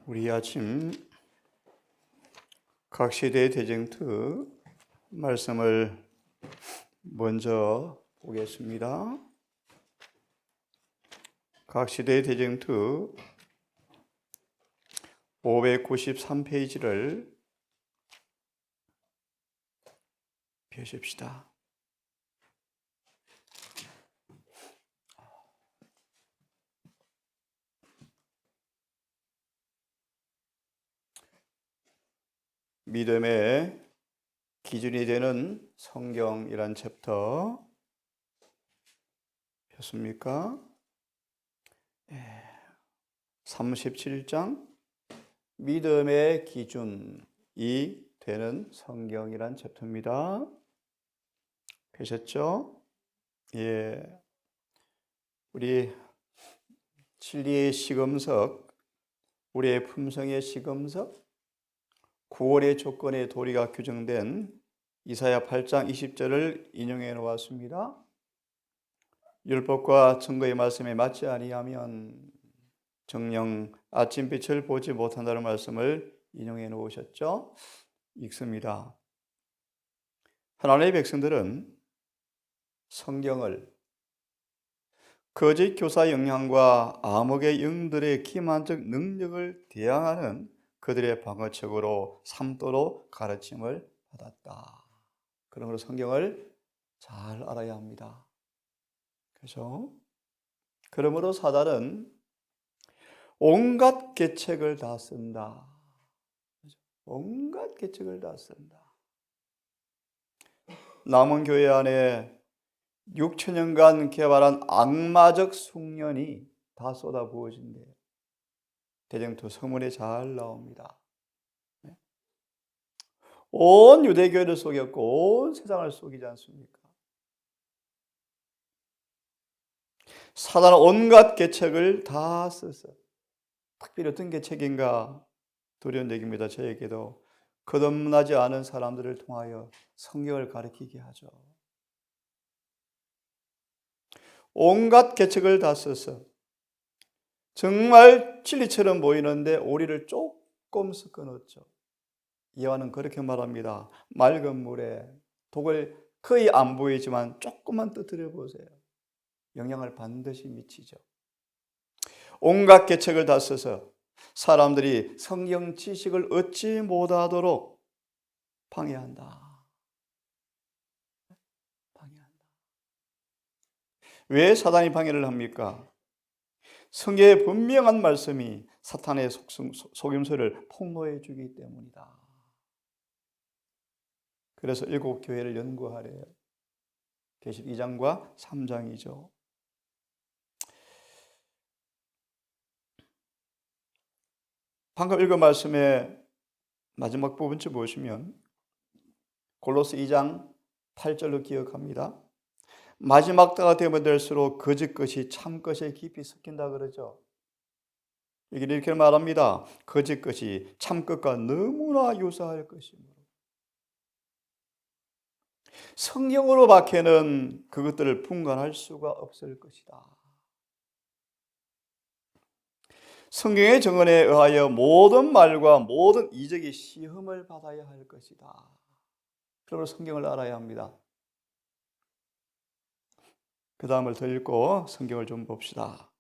우리 아침 각시대 대쟁투 말씀을 먼저 보겠습니다. 각시대 대쟁투 593페이지를 펴십시다. 믿음의 기준이 되는 성경이란 챕터 폈습니까? 37장 믿음의 기준이 되는 성경이란 챕터입니다. 펴셨죠? 예. 우리 진리의 시금석, 우리의 품성의 시금석, 9월의 조건의 도리가 규정된 이사야 8장 20절을 인용해 놓았습니다. 율법과 증거의 말씀에 맞지 아니하면 정녕 아침빛을 보지 못한다는 말씀을 인용해 놓으셨죠? 읽습니다. 하나님의 백성들은 성경을 거짓 교사 영향과 암흑의 영들의 기만적 능력을 대항하는 그들의 방어책으로 삼도록 가르침을 받았다. 그러므로 성경을 잘 알아야 합니다. 그렇죠? 그러므로 사단은 온갖 계책을 다 쓴다. 온갖 계책을 다 쓴다. 남은 교회 안에 6천년간 개발한 악마적 숙련이 다 쏟아부어진대요. 대쟁투 서문에 잘 나옵니다. 온 유대교회를 속였고 온 세상을 속이지 않습니까? 사단은 온갖 계책을 다 써서 특별히 어떤 계책인가 두려운 얘기입니다. 저에게도 거듭나지 않은 사람들을 통하여 성경을 가르치게 하죠. 온갖 계책을 다 써서 정말 진리처럼 보이는데 오리를 조금 섞어 넣었죠. 이와는 그렇게 말합니다. 맑은 물에 독을 거의 안 보이지만 조금만 떠들여 보세요. 영향을 반드시 미치죠. 온갖 계책을 다 써서 사람들이 성경 지식을 얻지 못하도록 방해한다. 방해한다. 왜 사단이 방해를 합니까? 성경의 분명한 말씀이 사탄의 속임수를 폭로해 주기 때문이다. 그래서 7교회를 연구하래요. 계시록 2장과 3장이죠. 방금 읽은 말씀의 마지막 부분쯤 보시면 골로새 2장 8절로 기억합니다. 마지막 때가 되면 될수록 거짓 것이 참 것에 깊이 섞인다 그러죠. 이렇게 말합니다. 거짓 것이 참 것과 너무나 유사할 것이므로 성경으로 밖에는 그것들을 분간할 수가 없을 것이다. 성경의 정언에 의하여 모든 말과 모든 이적이 시험을 받아야 할 것이다. 그러므로 성경을 알아야 합니다. 그 다음을 더 읽고 성경을 좀 봅시다.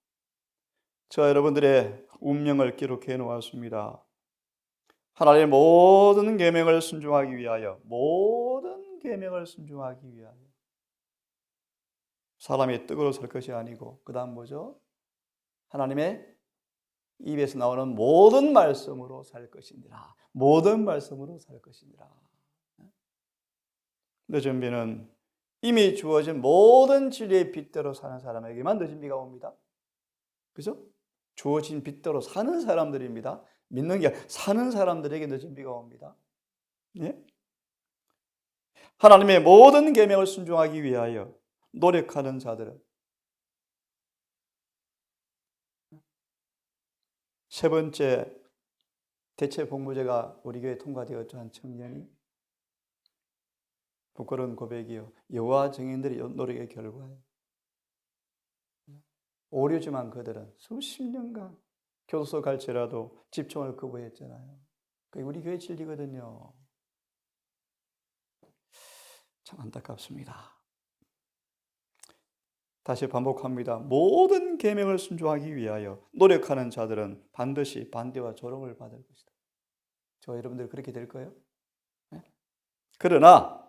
저 여러분들의 운명을 기록해 놓았습니다. 하나님의 모든 계명을 순종하기 위하여, 모든 계명을 순종하기 위하여 사람이 떡으로 살 것이 아니고 그 다음 뭐죠? 하나님의 입에서 나오는 모든 말씀으로 살 것이니라. 모든 말씀으로 살 것이니라. 늦은 비는 이미 주어진 모든 진리의 빛대로 사는 사람에게만 늦은 비가 옵니다. 그죠? 주어진 빛대로 사는 사람들입니다. 믿는 게 사는 사람들에게 늦은 비가 옵니다. 예? 하나님의 모든 계명을 순종하기 위하여 노력하는 자들은 세 번째 대체 복무제가 우리 교회에 통과되었죠. 한 청년이 부끄러운 고백이요. 여호와 증인들의 노력의 결과예요. 오류지만 그들은 수십 년간 교도소 갈지라도 집총을 거부했잖아요. 그게 우리 교회 진리거든요. 참 안타깝습니다. 다시 반복합니다. 모든 계명을 순종하기 위하여 노력하는 자들은 반드시 반대와 조롱을 받을 것이다. 저와 여러분들 그렇게 될 거예요? 네? 그러나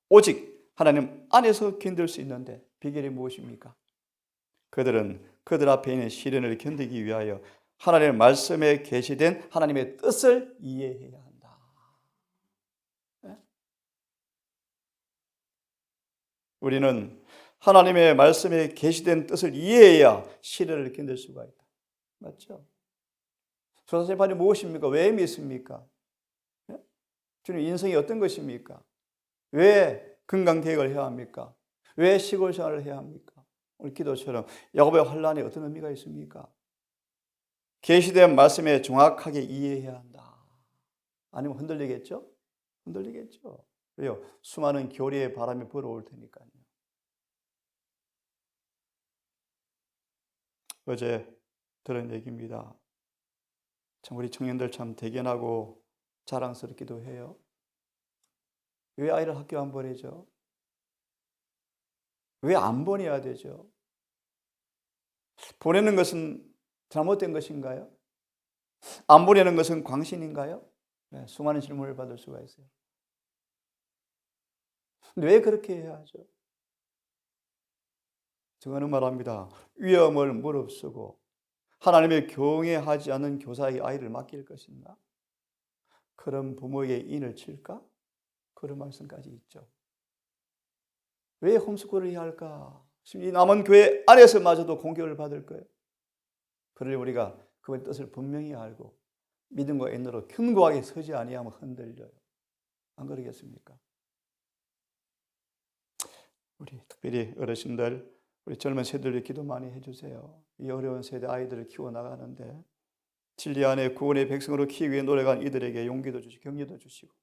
오직 하나님 안에서 견딜 수 있는데 비결이 무엇입니까? 그들은 그들 앞에 있는 시련을 견디기 위하여 하나님의 말씀에 계시된 하나님의 뜻을 이해해야 한다. 네? 우리는 하나님의 말씀에 계시된 뜻을 이해해야 시련을 견딜 수가 있다. 맞죠? 조사재판이 무엇입니까? 왜 믿습니까? 네? 주님 인생이 어떤 것입니까? 왜 건강계획을 해야 합니까? 왜 시골 생활을 해야 합니까? 오늘 기도처럼 야곱의 환난에 어떤 의미가 있습니까? 계시된 말씀에 정확하게 이해해야 한다. 아니면 흔들리겠죠? 흔들리겠죠. 왜요? 수많은 교리의 바람이 불어올 테니까요. 어제 들은 얘기입니다. 참 우리 청년들 참 대견하고 자랑스럽기도 해요. 왜 아이를 학교 안 보내죠? 왜 안 보내야 되죠? 보내는 것은 잘못된 것인가요? 안 보내는 것은 광신인가요? 네, 수많은 질문을 받을 수가 있어요. 근데 왜 그렇게 해야 하죠? 저는 말합니다. 위험을 무릅쓰고 하나님의 경외하지 않는 교사에게 아이를 맡길 것인가? 그런 부모에게 인을 칠까? 그런 말씀까지 있죠. 왜 홈스쿨을 해야 할까? 이 남은 교회 안에서마저도 공격을 받을 거예요. 그러니 우리가 그의 뜻을 분명히 알고 믿음과 인내로 견고하게 서지 아니하면 흔들려요. 안 그러겠습니까? 우리 특별히 어르신들, 우리 젊은 세대들 기도 많이 해주세요. 이 어려운 세대 아이들을 키워나가는데 진리 안에 구원의 백성으로 키우기 위해 노력한 이들에게 용기도 주시고 격려도 주시고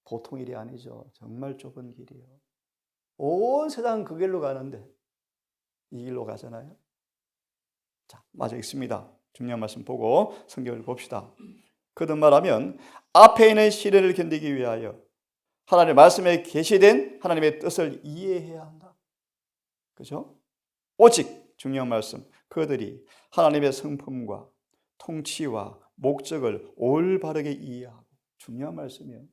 보통 일이 아니죠. 정말 좁은 길이에요. 온 세상 그 길로 가는데 이 길로 가잖아요. 자, 맞아 있습니다. 중요한 말씀 보고 성경을 봅시다. 거듭 말하면 앞에 있는 시련을 견디기 위하여 하나님의 말씀에 계시된 하나님의 뜻을 이해해야 한다. 그죠? 오직 중요한 말씀. 그들이 하나님의 성품과 통치와 목적을 올바르게 이해하고 중요한 말씀이에요.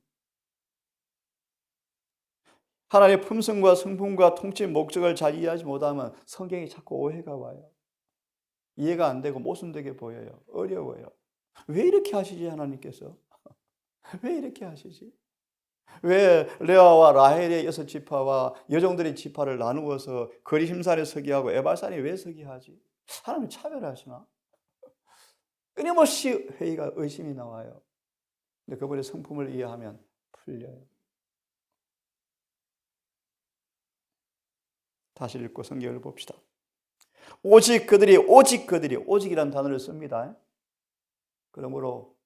하나님의 품성과 성품과 통치 목적을 잘 이해하지 못하면 성경이 자꾸 오해가 와요. 이해가 안 되고 모순되게 보여요. 어려워요. 왜 이렇게 하시지 하나님께서? 왜 이렇게 하시지? 왜 레아와 라헬의 6지파와 여종들의 지파를 나누어서 거리심산에 서게 하고 에발산에 왜 서게 하지? 하나님 차별하시나? 끊임없이 회의가 의심이 나와요. 근데 그분의 성품을 이해하면 풀려요. 다시 읽고 성경을 봅시다. 오직이라는 단어를 씁니다. 그러므로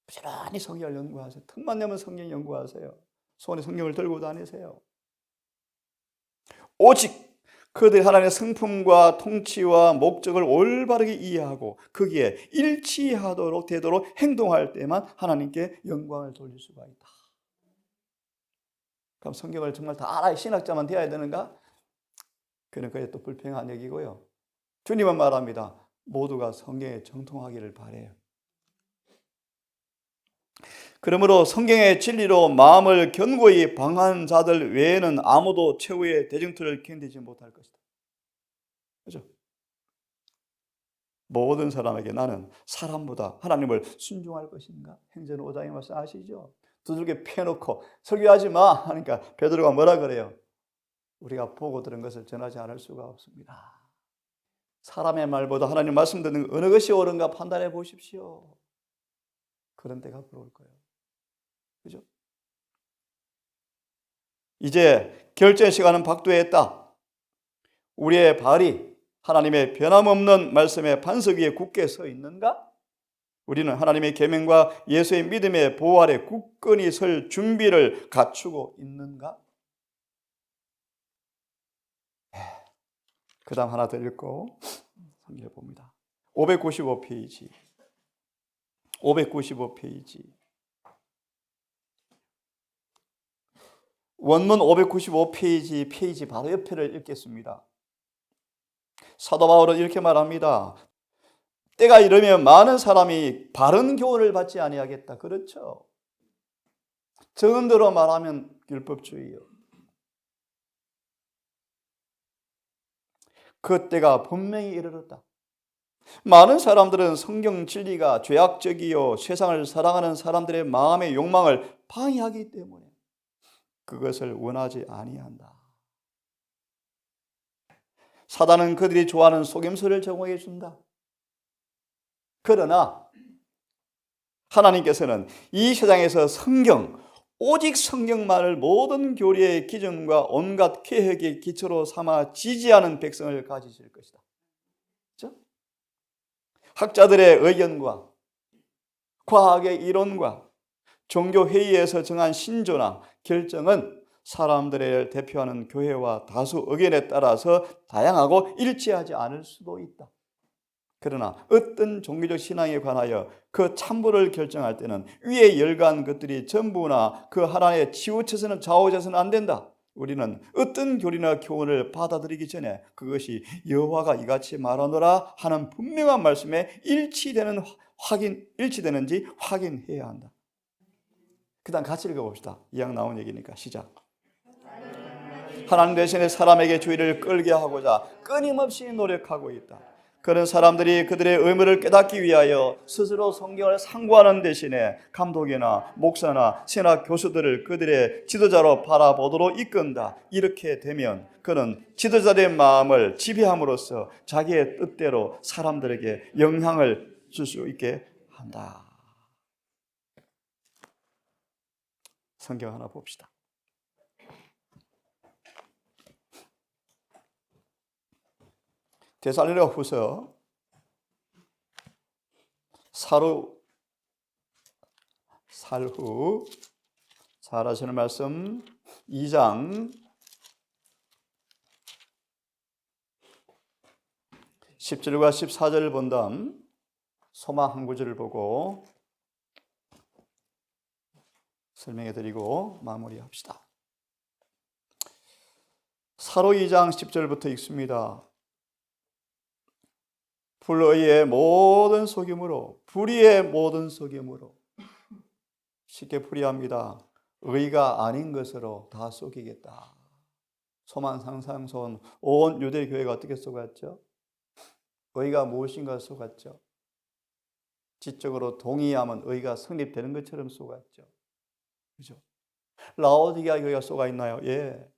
부지런히 성경을 연구하세요. 틈만 내면 성경 연구하세요. 손에 성경을 들고 다니세요. 오직 그들이 하나님의 성품과 통치와 목적을 올바르게 이해하고 거기에 일치하도록 되도록 행동할 때만 하나님께 영광을 돌릴 수가 있다. 그럼 성경을 정말 다 알아야 신학자만 되어야 되는가? 그는 그게 또 불평한 얘기고요. 주님은 말합니다. 모두가 성경에 정통하기를 바라요. 그러므로 성경의 진리로 마음을 견고히 방한 자들 외에는 아무도 최후의 대쟁투를 견디지 못할 것이다. 그렇죠? 모든 사람에게 나는 사람보다 하나님을 순종할 것인가? 행전 5장의 말씀 아시죠? 두들겨 패놓고 설교하지 마 하니까 베드로가 뭐라 그래요? 우리가 보고 들은 것을 전하지 않을 수가 없습니다. 사람의 말보다 하나님 말씀 듣는 어느 것이 옳은가 판단해 보십시오. 그런 때가 불어올 거예요. 그죠? 이제 결제 시간은 박두했다. 우리의 발이 하나님의 변함없는 말씀의 반석 위에 굳게 서 있는가? 우리는 하나님의 계명과 예수의 믿음의 보호 아래 굳건히 설 준비를 갖추고 있는가? 그 다음 하나 더 읽고 성경을 봅니다. 595페이지. 595페이지. 원문 595페이지 페이지 바로 옆에를 읽겠습니다. 사도 바울은 이렇게 말합니다. 때가 이르면 많은 사람이 바른 교훈을 받지 아니하겠다. 그렇죠. 정언대로 말하면 율법주의요. 그 때가 분명히 이르렀다. 많은 사람들은 성경 진리가 죄악적이요 세상을 사랑하는 사람들의 마음의 욕망을 방해하기 때문에 그것을 원하지 아니한다. 사단은 그들이 좋아하는 속임수를 제공해 준다. 그러나 하나님께서는 이 세상에서 오직 성경만을 모든 교리의 기준과 온갖 계획의 기초로 삼아 지지하는 백성을 가지실 것이다. 그렇죠? 학자들의 의견과 과학의 이론과 종교회의에서 정한 신조나 결정은 사람들을 대표하는 교회와 다수 의견에 따라서 다양하고 일치하지 않을 수도 있다. 그러나 어떤 종교적 신앙에 관하여 그 참부를 결정할 때는 위에 열거한 것들이 전부나 그 하나에 치우쳐서는 좌우져서는 안 된다. 우리는 어떤 교리나 교훈을 받아들이기 전에 그것이 여호와가 이같이 말하노라 하는 분명한 말씀에 일치되는지 확인해야 한다. 그 다음 같이 읽어봅시다. 이왕 나온 얘기니까 시작. 하나님 대신에 사람에게 주의를 끌게 하고자 끊임없이 노력하고 있다. 그런 사람들이 그들의 의무를 깨닫기 위하여 스스로 성경을 상고하는 대신에 감독이나 목사나 신학 교수들을 그들의 지도자로 바라보도록 이끈다. 이렇게 되면 그는 지도자의 마음을 지배함으로써 자기의 뜻대로 사람들에게 영향을 줄 수 있게 한다. 성경 하나 봅시다. 데살로니가 후서 살후 잘 아시는 말씀 2장 10절과 14절을 본 다음 소망 한 구절을 보고 설명해 드리고 마무리합시다. 사로 2장 10절부터 읽습니다. 불의의 모든 속임으로 불의의 모든 속임으로 쉽게 풀이합니다. 의가 아닌 것으로 다 속이겠다. 소만 상상손 온 유대교회가 어떻게 속았죠? 의가 무엇인가 속았죠. 지적으로 동의하면 의가 성립되는 것처럼 속았죠. 그죠? 라오디게아 교회가 속아 있나요? 예.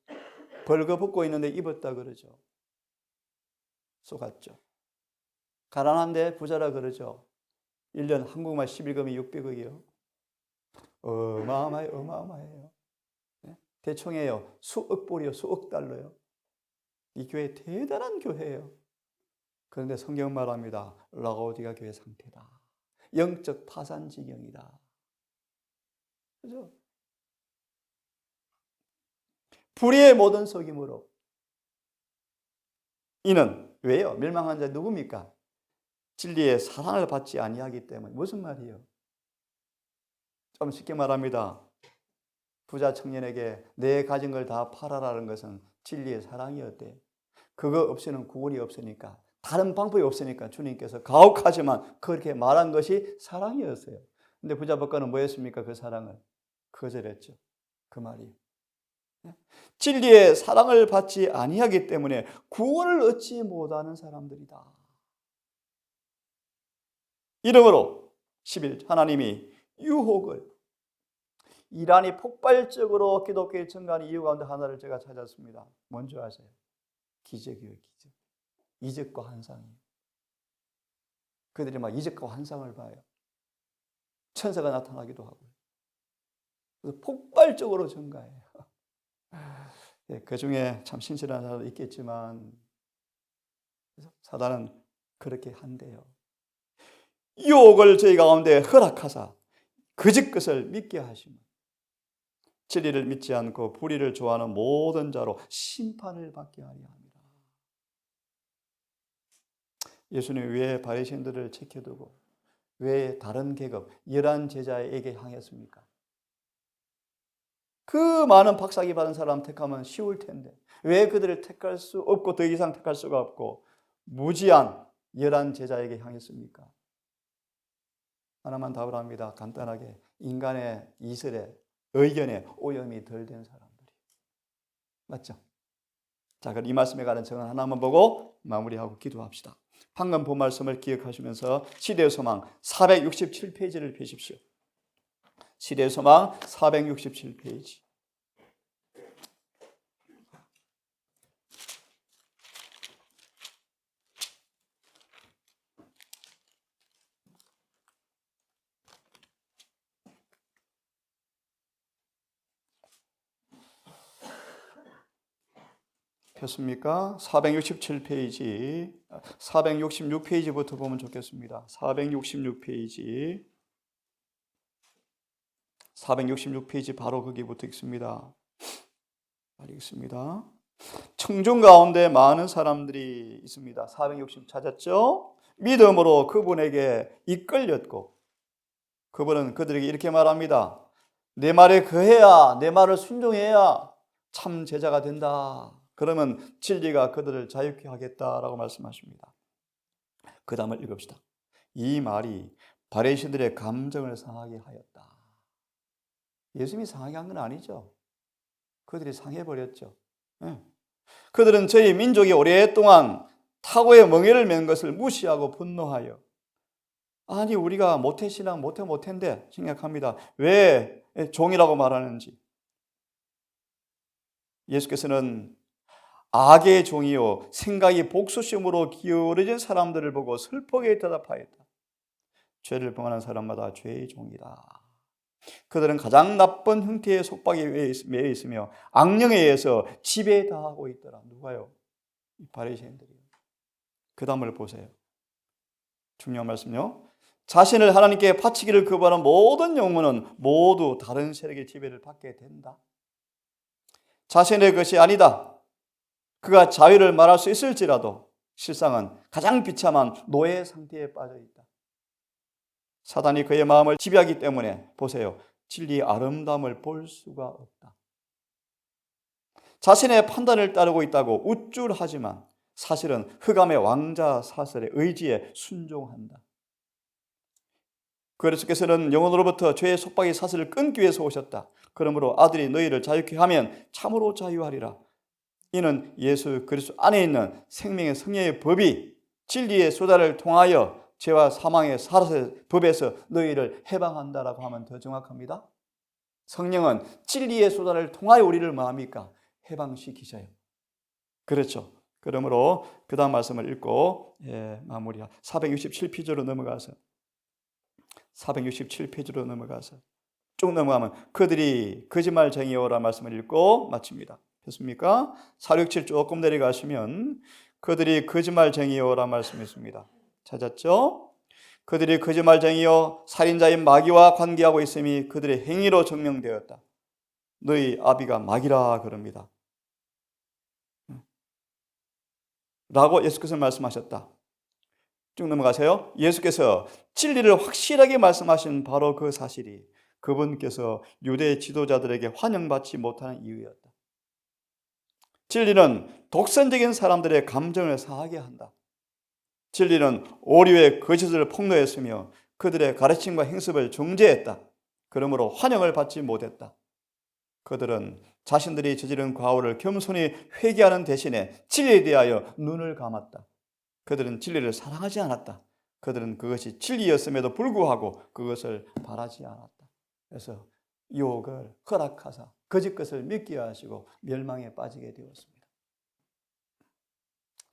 벌거벗고 있는데 입었다 그러죠. 속았죠. 가난한데 부자라 그러죠. 1년 한국말 11금이 600억이요. 어마어마해요. 네? 대충해요. 수억 불이요. 수억 달러요. 이 교회 대단한 교회예요. 그런데 성경 말합니다. 라오디게아 교회 상태다. 영적 파산 지경이다. 그죠? 불의의 모든 속임으로. 이는 왜요? 멸망한 자 누굽니까? 진리의 사랑을 받지 아니하기 때문에. 무슨 말이에요? 좀 쉽게 말합니다. 부자 청년에게 내 가진 걸 다 팔아라는 것은 진리의 사랑이었대. 그거 없이는 구원이 없으니까, 다른 방법이 없으니까 주님께서 가혹하지만 그렇게 말한 것이 사랑이었어요. 근데 부자 법관은 뭐 했습니까? 그 사랑을 거절했죠. 그 말이. 진리의 사랑을 받지 아니하기 때문에 구원을 얻지 못하는 사람들이다. 이러므로 11 하나님이 유혹을 이란이 폭발적으로 기독교에 증가하는 이유 가운데 하나를 제가 찾았습니다. 뭔지 아세요? 기적이에요. 기적. 이적과 환상이에요. 그들이 막 이적과 환상을 봐요. 천사가 나타나기도 하고요. 그래서 폭발적으로 증가해요. 예, 그 중에 참 신실한 사람도 있겠지만 사단은 그렇게 한대요. 유혹을 저희 가운데 허락하사 거짓 것을 믿게 하시면 진리를 믿지 않고 불의를 좋아하는 모든 자로 심판을 받게 하려 합니다. 예수님이 왜 바리새인들을 지켜두고 왜 다른 계급, 11제자에게 향했습니까? 그 많은 박사기 받은 사람 택하면 쉬울 텐데 왜 그들을 택할 수 없고 더 이상 택할 수가 없고 무지한 11제자에게 향했습니까? 하나만 답을 합니다. 간단하게 인간의 이설에 의견에 오염이 덜 된 사람들이. 맞죠? 자, 그럼 이 말씀에 관한 정언 하나만 보고 마무리하고 기도합시다. 방금 본 말씀을 기억하시면서 시대의 소망 467페이지를 펴십시오. 시대의 소망 467페이지. 폈습니까? 467페이지, 466페이지부터 보면 좋겠습니다. 466페이지, 466페이지 바로 거기부터 읽습니다. 읽습니다. 청중 가운데 많은 사람들이 있습니다. 460 찾았죠? 믿음으로 그분에게 이끌렸고 그분은 그들에게 이렇게 말합니다. 내 말에 거해야, 내 말을 순종해야 참 제자가 된다. 그러면 진리가 그들을 자유케 하겠다라고 말씀하십니다. 그 다음을 읽읍시다. 이 말이 바리새인들의 감정을 상하게 하였다. 예수님이 상하게 한 건 아니죠. 그들이 상해버렸죠. 그들은 저희 민족이 오랫동안 타고의 멍에를 맨 것을 무시하고 분노하여 아니 우리가 모태신앙 모태인데 생각합니다. 왜 종이라고 말하는지. 예수께서는 악의 종이요 생각이 복수심으로 기울어진 사람들을 보고 슬프게 대답하였다. 죄를 범하는 사람마다 죄의 종이다. 그들은 가장 나쁜 형태의 속박에 매여 있으며 악령에 의해서 지배당하고 있더라. 누가요? 바리새인들이요. 그 다음을 보세요. 중요한 말씀요. 자신을 하나님께 바치기를 거부하는 모든 영혼은 모두 다른 세력의 지배를 받게 된다. 자신의 것이 아니다. 그가 자유를 말할 수 있을지라도 실상은 가장 비참한 노예 상태에 빠져 있다. 사단이 그의 마음을 지배하기 때문에 보세요. 진리의 아름다움을 볼 수가 없다. 자신의 판단을 따르고 있다고 우쭐하지만 사실은 흑암의 왕자 사슬의 의지에 순종한다. 그리스도께서는 영혼으로부터 죄의 속박의 사슬을 끊기 위해서 오셨다. 그러므로 아들이 너희를 자유케 하면 참으로 자유하리라. 이는 예수 그리스도 안에 있는 생명의 성령의 법이 진리의 수다를 통하여 죄와 사망의 사슬의 법에서 너희를 해방한다라고 하면 더 정확합니다. 성령은 진리의 수다를 통하여 우리를 뭐합니까? 해방시키셔요. 그렇죠. 그러므로 그 다음 말씀을 읽고 마무리하 467페이지로 넘어가서 467페이지로 넘어가서 쭉 넘어가면 그들이 거짓말쟁이요라 말씀을 읽고 마칩니다. 됐습니까? 467 조금 내려가시면 그들이 거짓말쟁이요라 말씀했습니다. 찾았죠? 그들이 거짓말쟁이요 살인자인 마귀와 관계하고 있음이 그들의 행위로 증명되었다. 너희 아비가 마귀라 그럽니다. 라고 예수께서 말씀하셨다. 쭉 넘어가세요. 예수께서 진리를 확실하게 말씀하신 바로 그 사실이 그분께서 유대 지도자들에게 환영받지 못하는 이유였다. 진리는 독선적인 사람들의 감정을 상하게 한다. 진리는 오류의 거짓을 폭로했으며 그들의 가르침과 행습을 중재했다. 그러므로 환영을 받지 못했다. 그들은 자신들이 저지른 과오를 겸손히 회개하는 대신에 진리에 대하여 눈을 감았다. 그들은 진리를 사랑하지 않았다. 그들은 그것이 진리였음에도 불구하고 그것을 바라지 않았다. 그래서 유혹을 허락하사 거짓 것을 믿게 하시고 멸망에 빠지게 되었습니다.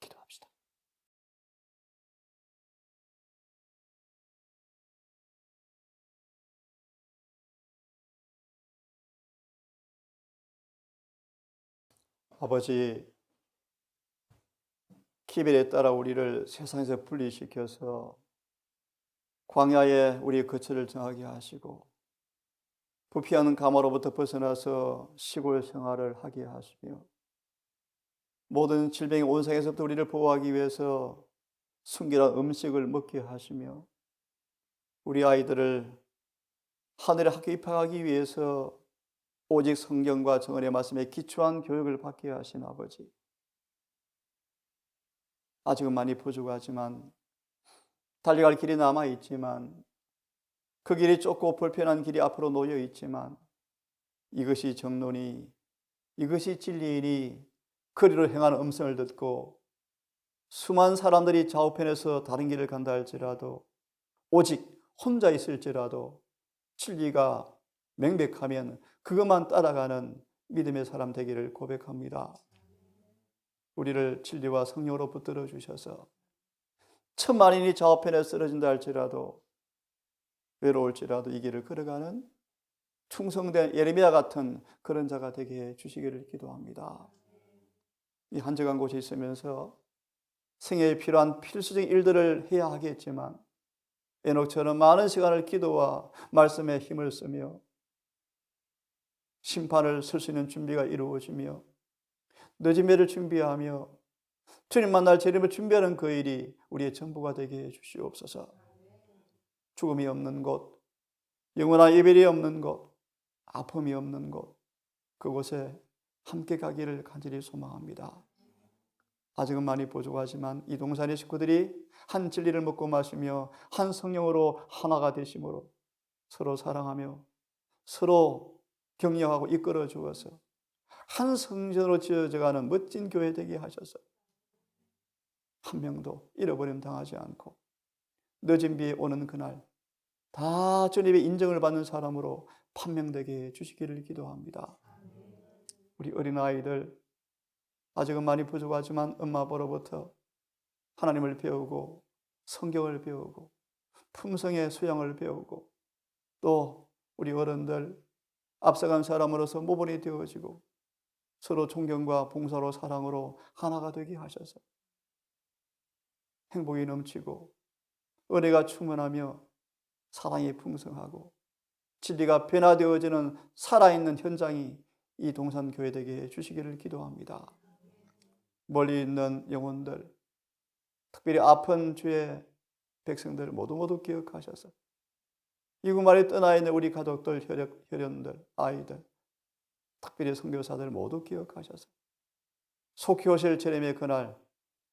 기도합시다. 아버지, 기별에 따라 우리를 세상에서 분리시켜서 광야에 우리의 거처를 정하게 하시고 부패하는 감화로부터 벗어나서 시골 생활을 하게 하시며 모든 질병의 온상에서부터 우리를 보호하기 위해서 순결한 음식을 먹게 하시며 우리 아이들을 하늘의 학교에 입학하기 위해서 오직 성경과 정언의 말씀에 기초한 교육을 받게 하신 아버지, 아직은 많이 부족하지만 달려갈 길이 남아있지만 그 길이 좁고 불편한 길이 앞으로 놓여 있지만 이것이 정론이, 이것이 진리이니 그리로 행하는 음성을 듣고 수많은 사람들이 좌우편에서 다른 길을 간다 할지라도 오직 혼자 있을지라도 진리가 명백하면 그것만 따라가는 믿음의 사람 되기를 고백합니다. 우리를 진리와 성령으로 붙들어 주셔서 천만인이 좌우편에 쓰러진다 할지라도 외로울지라도 이 길을 걸어가는 충성된 예레미야 같은 그런 자가 되게 해 주시기를 기도합니다. 이 한적한 곳에 있으면서 생애에 필요한 필수적인 일들을 해야 하겠지만 에녹처럼 많은 시간을 기도와 말씀에 힘을 쓰며 심판을 쓸 수 있는 준비가 이루어지며 늦은 배를 준비하며 주님 만날 재림을 준비하는 그 일이 우리의 전부가 되게 해 주시옵소서. 죽음이 없는 곳, 영원한 이별이 없는 곳, 아픔이 없는 곳, 그곳에 함께 가기를 간절히 소망합니다. 아직은 많이 부족하지만 이 동산의 식구들이 한 진리를 먹고 마시며 한 성령으로 하나가 되심으로 서로 사랑하며 서로 격려하고 이끌어 주어서 한 성전으로 지어져가는 멋진 교회 되게 하셔서 한 명도 잃어버림 당하지 않고 늦은 비에 오는 그날 다 주님의 인정을 받는 사람으로 판명되게 해주시기를 기도합니다. 우리 어린아이들 아직은 많이 부족하지만 엄마 아빠로부터 하나님을 배우고 성경을 배우고 품성의 수양을 배우고 또 우리 어른들 앞서간 사람으로서 모범이 되어지고 서로 존경과 봉사로 사랑으로 하나가 되게 하셔서 행복이 넘치고 은혜가 충만하며 사랑이 풍성하고 진리가 변화되어지는 살아있는 현장이 이 동산교회 되게 해주시기를 기도합니다. 멀리 있는 영혼들, 특별히 아픈 주의 백성들 모두 기억하셔서 이곳말에 떠나 있는 우리 가족들, 혈연들, 아이들, 특별히 선교사들 모두 기억하셔서 속히 오실 재림의 그날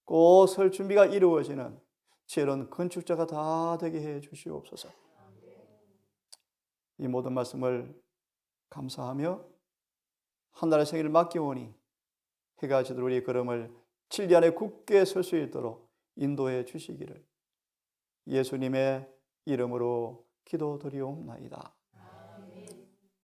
꼭 설 준비가 이루어지는 지혜로운 건축자가 다 되게 해 주시옵소서. 이 모든 말씀을 감사하며 한 날의 생일을 맡기오니 해가 지도록 우리의 걸음을 진리 안에 굳게 설 수 있도록 인도해 주시기를 예수님의 이름으로 기도드리옵나이다.